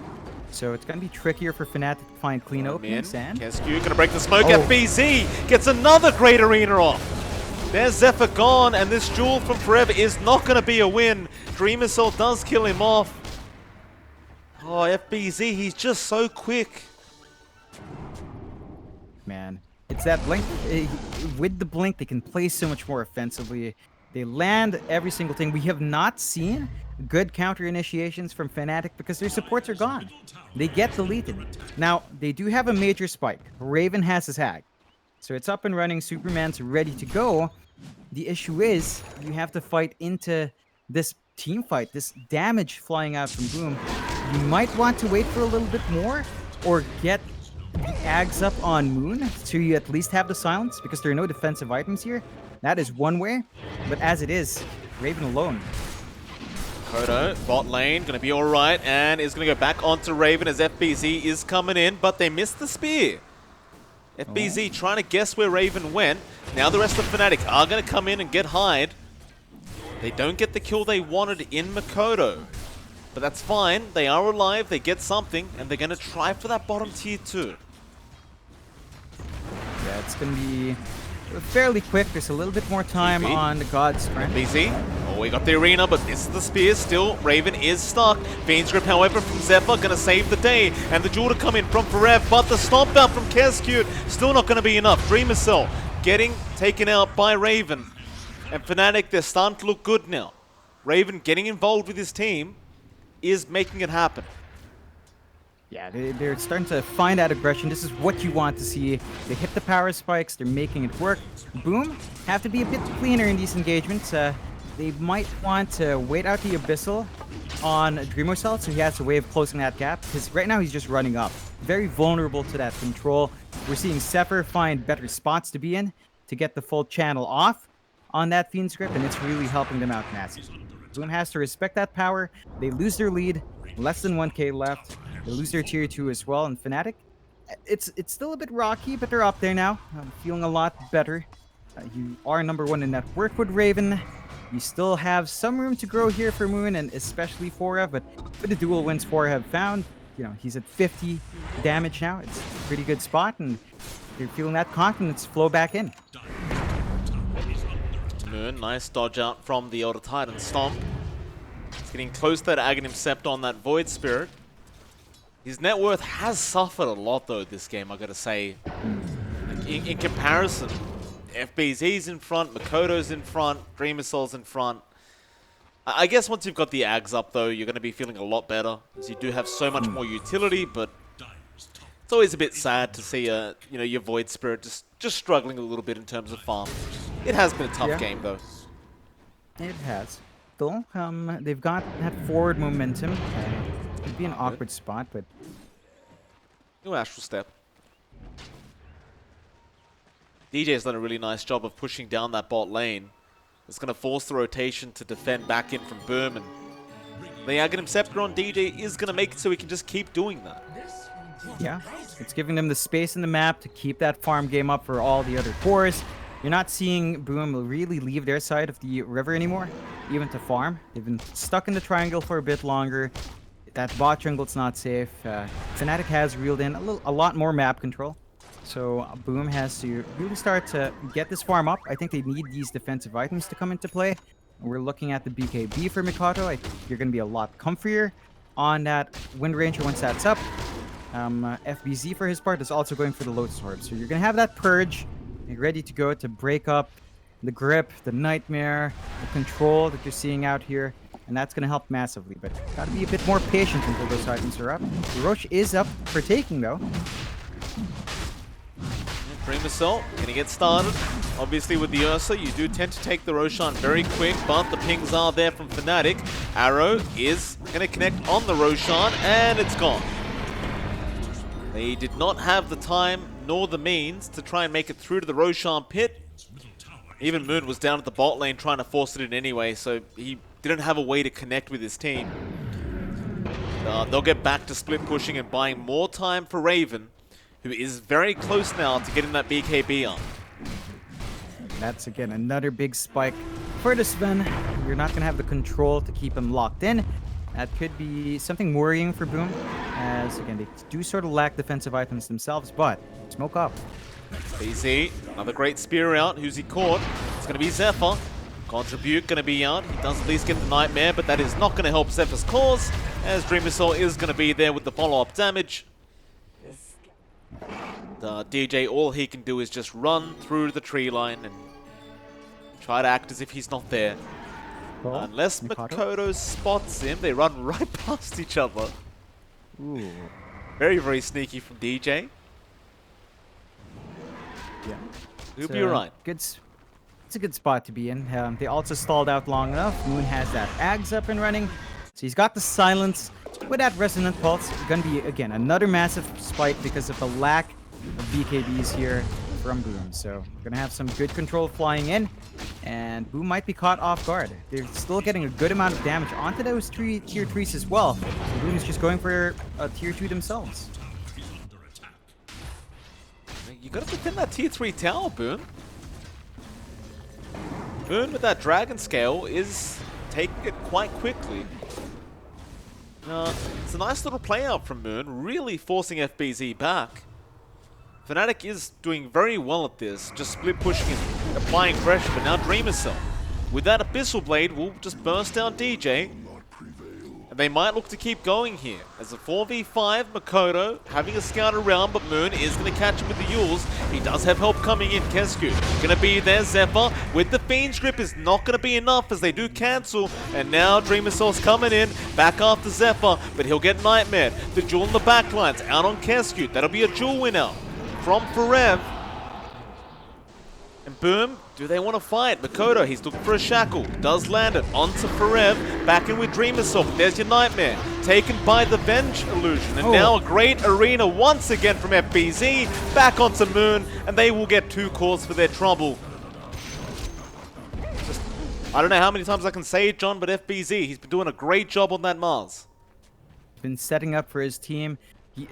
So it's going to be trickier for Fnatic to find clean openings. And Kesku gonna break the smoke. Oh. FBZ gets another great arena off. There's Zephyr gone, and this duel from Forever is not gonna be a win. Dreamer Cell does kill him off. Oh, FBZ, he's just so quick. man, it's that blink. With the blink, they can play so much more offensively. They land every single thing. We have not seen good counter initiations from Fnatic because their supports are gone. They get deleted. Now, they do have a major spike. Raven has his hack. So it's up and running. Superman's ready to go. The issue is you have to fight into this team fight, this damage flying out from Boom. You might want to wait for a little bit more or get the Ags up on Moon so you at least have the silence because there are no defensive items here. That is one way, but as it is, Raven alone. Kodo, bot lane, gonna be alright, and is gonna go back onto Raven as FBZ is coming in, but they missed the spear. FBZ trying to guess where Raven went. Now the rest of Fnatic are gonna come in and get Hyde. They don't get the kill they wanted in Makoto. But that's fine, they are alive, they get something, and they're gonna try for that bottom tier 2. Yeah, it's gonna be fairly quick. There's a little bit more time TP. on the God sprint. BZ. Oh, we got the arena, but this is the spear still. Raven is stuck. Fiend's Grip, however, from Zephyr, gonna save the day. And the duel to come in from Forever, but the stomp out from Kescute, still not gonna be enough. Dreamer Cell getting taken out by Raven. And Fnatic, they're starting to look good now. Raven getting involved with his team is making it happen. Yeah, they're starting to find that aggression. This is what you want to see. They hit the power spikes. They're making it work. Boom have to be a bit cleaner in these engagements. They might want to wait out the Abyssal on Dreamocell, so he has a way of closing that gap. Because right now he's just running up. Very vulnerable to that control. We're seeing Zephyr find better spots to be in to get the full channel off on that Fiend's Grip, and it's really helping them out massively. Boom has to respect that power. They lose their lead. Less than 1k left. They lose their tier 2 as well. And Fnatic, it's still a bit rocky, but they're up there now. I'm feeling a lot better. You are number 1 in net worth with Raven. You still have some room to grow here for Moon, and especially Forev. But with the dual wins Forev found, he's at 50 damage now. It's a pretty good spot, and you're feeling that confidence flow back in. Moon, nice dodge out from the Elder Titan Stomp. He's getting close to that Aghanim Scepter on that Void Spirit. His net worth has suffered a lot though this game, I gotta say. In comparison, FBZ's in front, Makoto's in front, Dreamer Cell's in front. I guess once you've got the Ags up though, you're gonna be feeling a lot better, as you do have so much more utility, but it's always a bit sad to see your Void Spirit just struggling a little bit in terms of farm. It has been a tough game though. It has. Still, they've got that forward momentum. It'd be an awkward spot, but No Astral Step. DJ's done a really nice job of pushing down that bot lane. It's going to force the rotation to defend back in from Boom, and the Aghanim Scepter on DJ is going to make it so he can just keep doing that. yeah, it's giving them the space in the map to keep that farm game up for all the other cores. You're not seeing Boom really leave their side of the river anymore, even to farm. They've been stuck in the triangle for a bit longer. That bot jungle's not safe. Fnatic has reeled in a lot more map control. So Boom has to really start to get this farm up. I think they need these defensive items to come into play. We're looking at the BKB for Mikoto. I think you're going to be a lot comfier on that Wind Ranger once that's up. FBZ for his part is also going for the Lotus Orb. So you're going to have that Purge ready to go to break up the grip, the nightmare, the control that you're seeing out here. And that's going to help massively. But got to be a bit more patient until those items are up. Roche is up for taking, though. Dreamer Cell going to get started. Obviously with the Ursa, you do tend to take the Roshan very quick, but the pings are there from Fnatic. Arrow is going to connect on the Roshan, and it's gone. They did not have the time nor the means to try and make it through to the Roshan pit. Even Moon was down at the bot lane trying to force it in anyway, so he didn't have a way to connect with his team. They'll get back to split pushing and buying more time for Raven, who is very close now to getting that BKB on. That's, again, another big spike for the Sven. you're not going to have the control to keep him locked in. That could be something worrying for Boom, as again, they do sort of lack defensive items themselves, but smoke up. BZ, another great spear out. Who's he caught? It's going to be Zephyr. Contribute going to be out. He does at least get the Nightmare, but that is not going to help Zephyr's cause, as Dream Missile is going to be there with the follow-up damage. DJ, all he can do is just run through the tree line and try to act as if he's not there. Well, Unless Makoto spots him, they run right past each other. Ooh. Very, very sneaky from DJ. Yeah. He'll be alright. It's a good spot to be in. They also stalled out long enough. Moon has that Ags up and running. So he's got the silence with that Resonant Pulse. It's going to be, again, another massive spike because of the lack of BKBs here from Boom. So we're going to have some good control flying in. And Boom might be caught off guard. They're still getting a good amount of damage onto those tier 3s as well. So Boom is just going for a tier 2 themselves. You gotta defend that tier 3 tower, Boom. Boom with that Dragon Scale is taking it quite quickly. It's a nice little play out from Moon, really forcing FBZ back. Fnatic is doing very well at this, just split pushing and applying pressure, but now Dream Missile with that Abyssal Blade will just burst down DJ. And they might look to keep going here. As a 4v5, Makoto having a scout around, but Moon is going to catch him with the Yules. He does have help coming in. Kesku going to be there. Zephyr with the Fiend's Grip is not going to be enough as they do cancel. And now Dream Missile's coming in, back after Zephyr, but he'll get Nightmare. The duel in the backlines out on Kesku. That'll be a duel winner from Forev. And Boom, do they want to fight? Makoto, he's looking for a shackle. Does land it onto Forev. Back in with Dream Missile. There's your Nightmare. Taken by the Venge Illusion. And now a great arena once again from FBZ. Back onto Moon. And they will get 2 cores for their trouble. I don't know how many times I can say it, John, but FBZ, he's been doing a great job on that Mars. Been setting up for his team.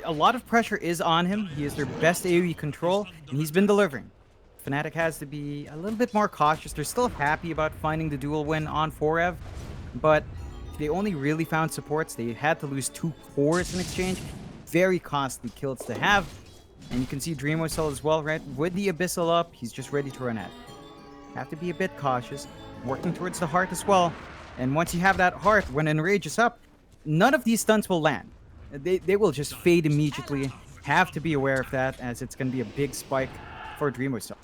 A lot of pressure is on him. He is their best AoE control, and he's been delivering. Fnatic has to be a little bit more cautious. They're still happy about finding the duel win on Forev, but they only really found supports. They had to lose 2 cores in exchange. Very costly kills to have. And you can see Dreamocell as well, right? With the Abyssal up, he's just ready to run at. Have to be a bit cautious. Working towards the heart as well. And once you have that heart, when Enrage is up, none of these stunts will land. They will just fade immediately. Have to be aware of that, as it's going to be a big spike for Dreamocell.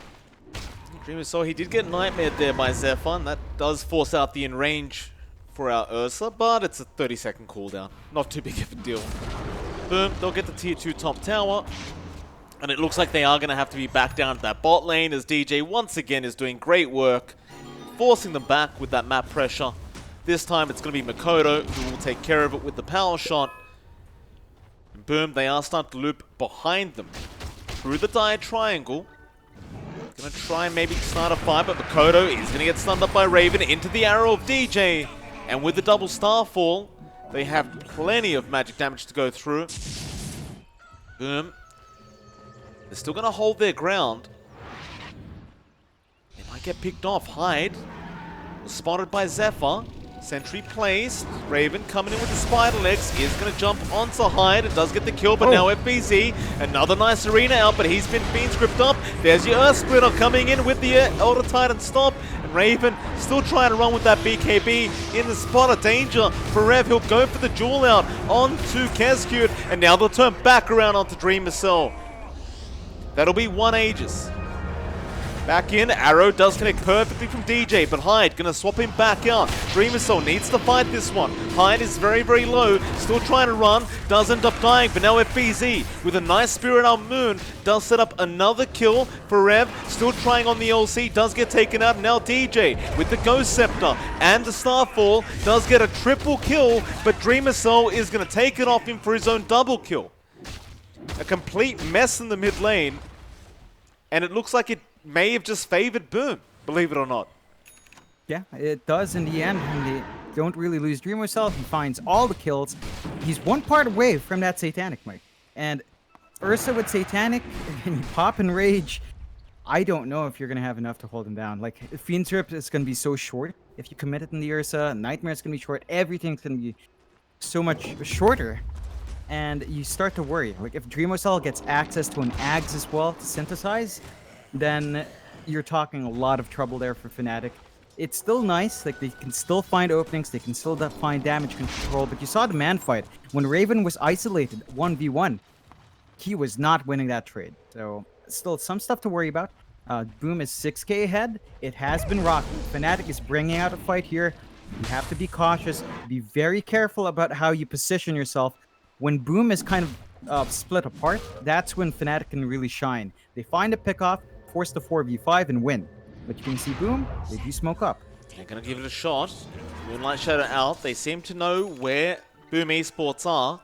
Dreamocell, he did get Nightmare there by Zephyr, and that does force out the Enrage for our Ursa, but it's a 30-second cooldown. Not too big of a deal. Boom, they'll get the tier 2 top tower, and it looks like they are going to have to be back down to that bot lane, as DJ once again is doing great work, forcing them back with that map pressure. This time it's going to be Makoto who will take care of it with the power shot. And boom, they are starting to loop behind them through the dire triangle. Gonna try and maybe start a fight, but Makoto is gonna get stunned up by Raven into the arrow of DJ. And with the double Starfall, they have plenty of magic damage to go through. Boom. They're still gonna hold their ground. They might get picked off. Hyde was spotted by Zephyr. Sentry placed. Raven coming in with the spider legs is going to jump onto Hyde. It does get the kill, but now FBZ. Another nice arena out, but he's been Fiend scripted up. There's your Earth Splitter coming in with the Elder Titan stop. And Raven still trying to run with that BKB in the spot of danger. Forev, he'll go for the duel out onto Kescute. And now they'll turn back around onto Dream Missile. That'll be 1 Aegis. Back in, Arrow does connect perfectly from DJ, but Hyde gonna swap him back out. Dream Missile needs to fight this one. Hyde is very, very low, still trying to run, does end up dying, but now FBZ with a nice Spirit on Moon does set up another kill for Rev, still trying on the LC, does get taken out. Now DJ with the Ghost Scepter and the Starfall does get a triple kill, but Dream Missile is gonna take it off him for his own double kill. A complete mess in the mid lane, and it looks like it may have just favored Boom, believe it or not. Yeah, it does in the end. And they don't really lose Dreamocell. He finds all the kills. He's 1 part away from that Satanic, Mike. And Ursa with Satanic, and you pop Enrage, I don't know if you're going to have enough to hold him down. Like, Fiend's Rip is going to be so short. if you commit it in the Ursa, Nightmare's gonna be short, everything's gonna be so much shorter. And you start to worry. Like, if Dreamosol gets access to an Ags as well to synthesize, then you're talking a lot of trouble there for Fnatic. It's still nice, like, they can still find openings, they can still find damage control, but you saw the man fight. When Raven was isolated 1v1, he was not winning that trade. So, still some stuff to worry about. Boom is 6k ahead. It has been rocky. Fnatic is bringing out a fight here. You have to be cautious. Be very careful about how you position yourself. When Boom is kind of split apart, that's when Fnatic can really shine. They find a pick-off, force the 4v5, and win. But you can see Boom, they do smoke up. They're going to give it a shot. Moonlight Shadow out. They seem to know where Boom Esports are.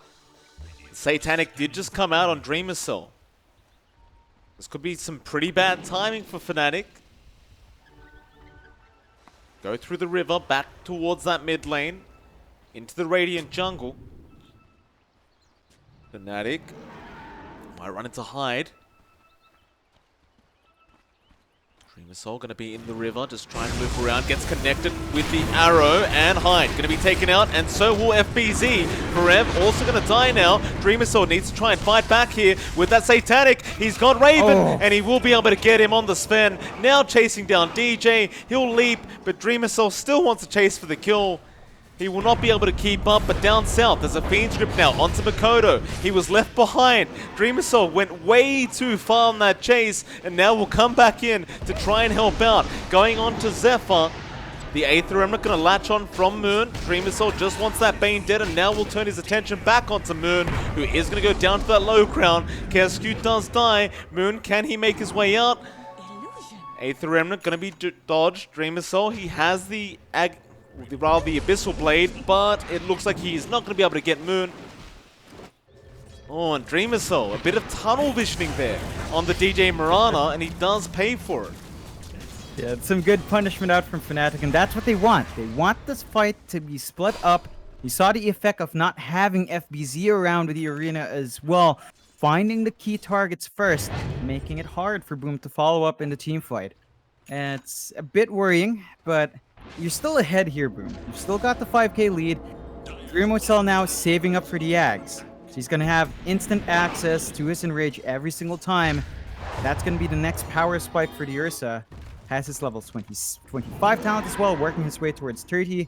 Satanic did just come out on Dreamosol. This could be some pretty bad timing for Fnatic. Go through the river, back towards that mid lane. Into the Radiant jungle. Fnatic might run into Hyde. Dreamosol going to be in the river, just trying to loop around, gets connected with the arrow, and Hyde going to be taken out, and so will FBZ. Forev also going to die now. Dreamosol needs to try and fight back here with that Satanic. He's got Raven, and he will be able to get him on the Sven. Now chasing down DJ. He'll leap, but Dreamosol still wants to chase for the kill. He will not be able to keep up, but down south, there's a Fiend's Grip now onto Makoto. He was left behind. Dreamosol went way too far on that chase, and now will come back in to try and help out. Going on to Zephyr. The Aether Remnant going to latch on from Moon. Dreamosol just wants that Bane dead, and now will turn his attention back onto Moon, who is going to go down to that low ground. Kerskew does die. Moon, can he make his way out? Aether Remnant going to be dodged. Dreamosol, he has the the Abyssal Blade, but it looks like he's not going to be able to get Moon. Oh, and Dreamosol, a bit of tunnel visioning there on the DJ Mirana, and he does pay for it. Yeah, it's some good punishment out from Fnatic, and that's what they want. They want this fight to be split up. You saw the effect of not having FBZ around with the arena as well. Finding the key targets first, making it hard for Boom to follow up in the team fight. And it's a bit worrying, but you're still ahead here, Boom. You've still got the 5k lead. Dreamosol now saving up for the Ags. So he's going to have instant access to his Enrage every single time. That's going to be the next power spike for the Ursa. Has his level 25 talent as well, working his way towards 30.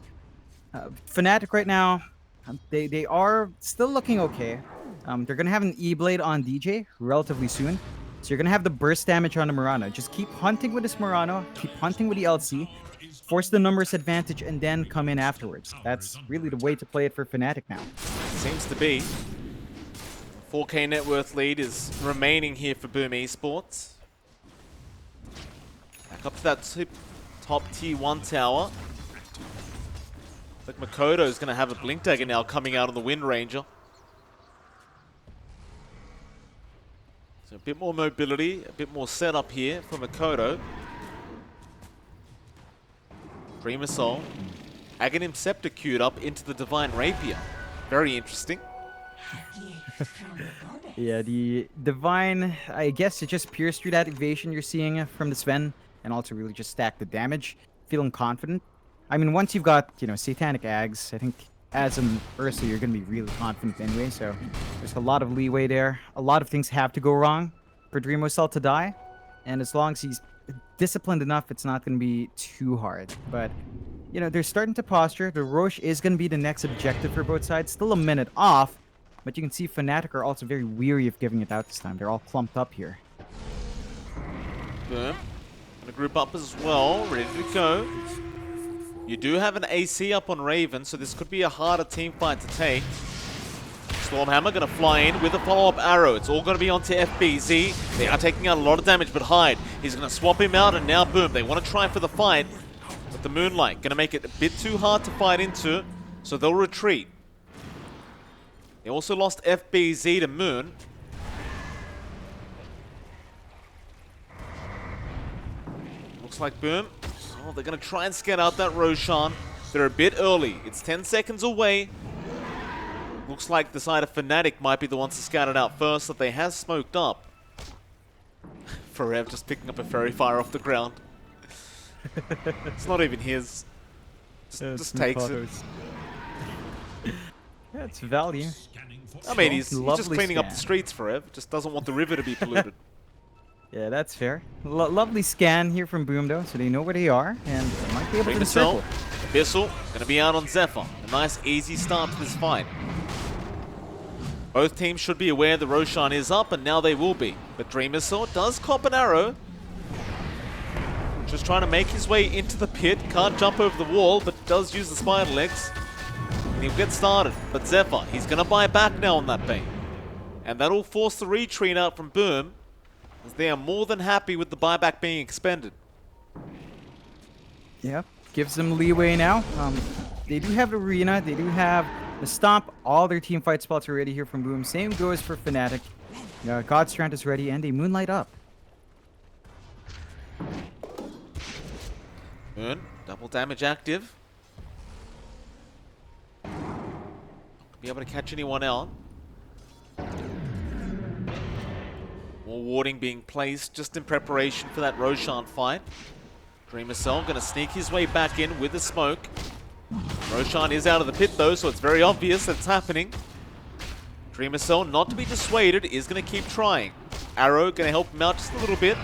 Fnatic right now, they are still looking okay. They're going to have an E-Blade on DJ relatively soon. So you're going to have the burst damage on the Murano. Just keep hunting with this Murano, keep hunting with the LC, force the numbers advantage, and then come in afterwards. That's really the way to play it for Fnatic now. Seems to be. 4k net worth lead is remaining here for Boom Esports. Back up to that top tier 1 tower. Looks like Makoto is going to have a Blink Dagger now coming out on the Wind Ranger. So a bit more mobility, a bit more setup here for Makoto. Dreamosol. Aghanim Scepter queued up into the Divine Rapier. Very interesting. Yeah, the Divine, I guess it just pierced through that evasion you're seeing from the Sven, and also really just stacked the damage. Feeling confident. I mean, once you've got, Satanic Ags, I think as an Ursa, you're going to be really confident anyway, so there's a lot of leeway there. A lot of things have to go wrong for Dreamosol to die, and as long as he's disciplined enough, it's not going to be too hard. But, they're starting to posture. The Roche is going to be the next objective for both sides. Still a minute off, but you can see Fnatic are also very weary of giving it out this time. They're all clumped up here. Boom. Gonna group up as well, ready to go. You do have an AC up on Raven, so this could be a harder team fight to take. Stormhammer gonna fly in with a follow-up arrow. It's all gonna be onto FBZ. They are taking out a lot of damage, but Hyde, he's gonna swap him out, and now Boom. They want to try for the fight, but the Moonlight gonna make it a bit too hard to fight into, so they'll retreat. They also lost FBZ to Moon. Looks like Boom. Oh, they're going to try and scan out that Roshan. They're a bit early. It's 10 seconds away. Looks like the side of Fnatic might be the ones to scout it out first, that they have smoked up. Forev just picking up a Fairy Fire off the ground. It's not even his. Just takes it. That's value. I mean, he's just Lovely cleaning up the scan. streets for Ev. Just doesn't want the river to be polluted. Yeah, that's fair. Lovely scan here from Boom, though, so they know where they are, and they might be able to Dreamcell, encircle. Abyssal, gonna be out on Zephyr. A nice, easy start to this fight. Both teams should be aware the Roshan is up, and now they will be. But Dreamcell does cop an arrow. Just trying to make his way into the pit. Can't jump over the wall, but does use the spider legs. And he'll get started. But Zephyr, he's gonna buy back now on that bait. And that'll force the retreat out from Boom, as they are more than happy with the buyback being expended. Yeah, gives them leeway now. They do have Arena, they do have the Stomp. All their team fight spots are ready here from Boom. Same goes for Fnatic. God's Strand is ready, and they Moonlight up. Moon, double damage active. Be able to catch anyone out. More warding being placed just in preparation for that Roshan fight. Dreamcell gonna sneak his way back in with the smoke. Roshan is out of the pit though, so it's very obvious that it's happening. Dreamcell, not to be dissuaded, is gonna keep trying. Arrow gonna help him out just a little bit.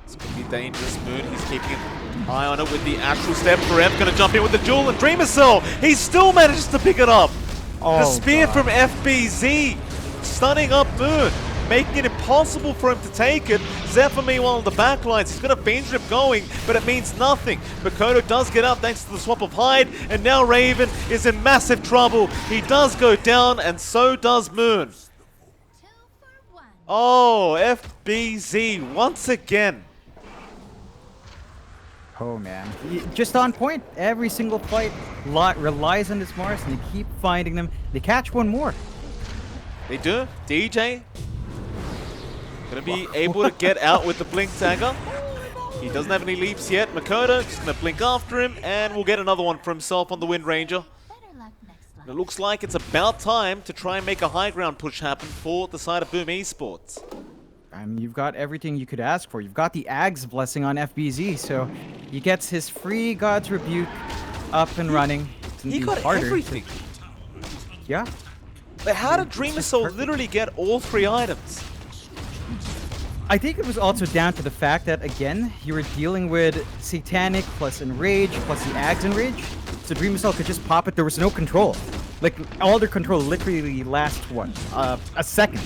This could be dangerous. Moon, he's keeping an eye on it with the Astral Step. Forev gonna jump in with the Jewel, and Dreamcell, he still manages to pick it up. The spear from FBZ, stunning up Moon, making it impossible for him to take it. Zephyr, meanwhile, on the backlines, he's got a Fiend Strip going, but it means nothing. Makoto does get up thanks to the swap of Hide, and now Raven is in massive trouble. He does go down, and so does Moon. Oh, FBZ once again. Oh man, just on point. Every single fight relies on this Mars, and they keep finding them. They catch one more. They do. DJ gonna be able to get out with the Blink Dagger. He doesn't have any leaps yet. Makoto just gonna blink after him, and we'll get another one for himself on the Wind Ranger. And it looks like it's about time to try and make a high ground push happen for the side of Boom Esports. I mean, you've got everything you could ask for. You've got the Ag's blessing on FBZ, so he gets his free God's Rebuke up and running. He got everything. Yeah. But how did Dreamcell literally get all 3 items? I think it was also down to the fact that, again, you were dealing with Satanic plus Enrage plus the Ag's Enrage. So Dreamcell could just pop it. There was no control. Like, all their control literally lasts, what, a second.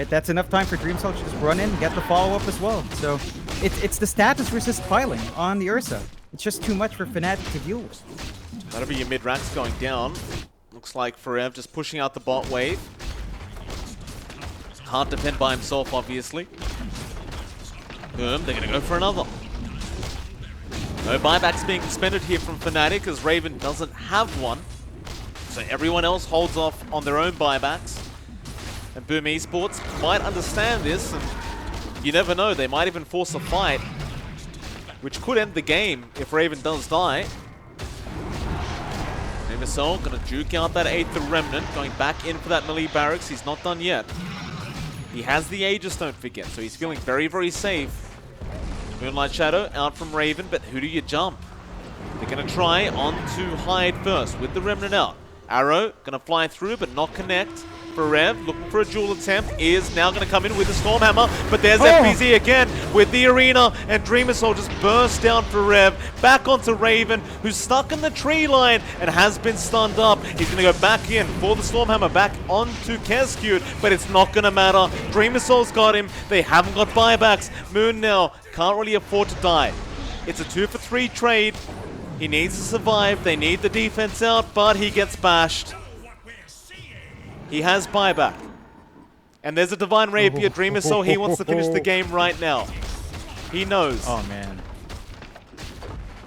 That's enough time for Dreamcell to just run in and get the follow-up as well. So it's the status versus piling on the Ursa. It's just too much for Fnatic to deal with. That'll be your mid-ranks going down. Looks like Forev just pushing out the bot wave. Can't defend by himself, obviously. Boom, they're going to go for another. No buybacks being expended here from Fnatic, as Raven doesn't have one. So everyone else holds off on their own buybacks. And Boom Esports might understand this, and you never know, they might even force a fight, which could end the game if Raven does die. Dreamcell gonna juke out that 8th Remnant, going back in for that melee barracks. He's not done yet. He has the Aegis, don't forget, so he's feeling very, very safe. Moonlight Shadow out from Raven, but who do you jump? They're gonna try on to Hide first with the Remnant out. Arrow gonna fly through but not connect. Forev looking for a duel attempt, is now going to come in with the Stormhammer, but there's FBZ again with the Arena, and Dreamcell just burst down Forev, back onto Raven, who's stuck in the tree line and has been stunned up. He's going to go back in for the Stormhammer, back onto Keskewed, but it's not going to matter. Dreamcell's got him, they haven't got buybacks. Moon now can't really afford to die. It's a 2-for-3 trade. He needs to survive, they need the defense out, but he gets bashed. He has buyback. And there's a Divine Rapier. Dreamcell, he wants to finish the game right now. He knows. Oh, man.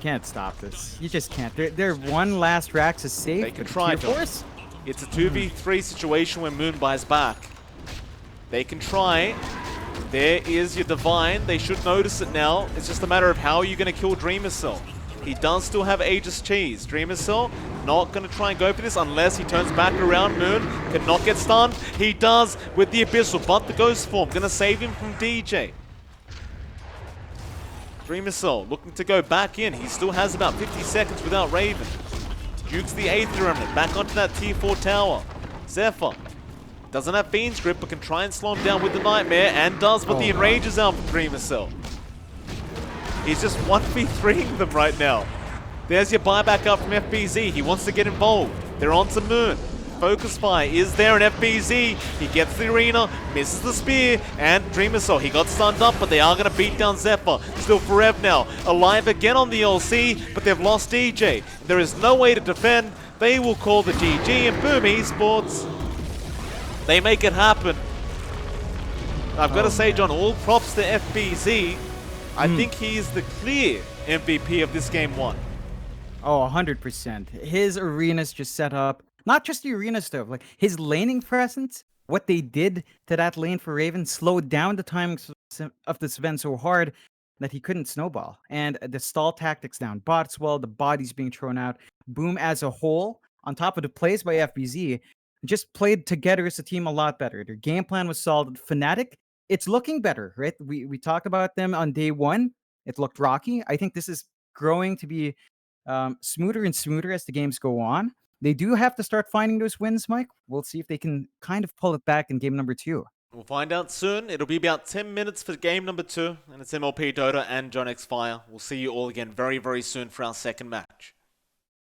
Can't stop this. You just can't. Their one last Rax is safe. They can try, Force. It's a 2v3 situation when Moon buys back. They can try. There is your Divine. They should notice it now. It's just a matter of how you're going to kill Dreamcell. He does still have Aegis Cheese. Dreamcell not going to try and go for this unless he turns back around. Moon cannot get stunned. He does with the Abyssal, but the Ghost Form going to save him from DJ. Dreamercell looking to go back in. He still has about 50 seconds without Raven. Dukes the Aether Remnant back onto that tier 4 tower. Zephyr doesn't have Fiend's Grip, but can try and slow him down with the Nightmare, and does, but the Enrage is out for Dreamercell. He's just 1v3ing them right now. There's your buyback up from FBZ. He wants to get involved. They're on to Moon. Focus Fire is there in FBZ. He gets the arena, misses the spear, and Dreamercell. He got stunned up, but they are going to beat down Zephyr. Still Forev now. Alive again on the LC, but they've lost DJ. There is no way to defend. They will call the GG, and boom, Esports. They make it happen. I've got to say, John, all props to FBZ. I think he is the clear MVP of this game 1. Oh, 100%. His arenas just set up. Not just the arena stuff, like his laning presence, what they did to that lane for Raven slowed down the time of this event so hard that he couldn't snowball. And the stall tactics down bots well, the bodies being thrown out, Boom as a whole, on top of the plays by FBZ, just played together as a team a lot better. Their game plan was solid. Fnatic, it's looking better, right? We talked about them on day 1. It looked rocky. I think this is growing to be smoother and smoother as the games go on. They do have to start finding those wins, Mike. We'll see if they can kind of pull it back in game number 2. We'll find out soon. It'll be about 10 minutes for game number 2, and it's MLP Dota and JohnXFire. We'll see you all again very, very soon for our second match.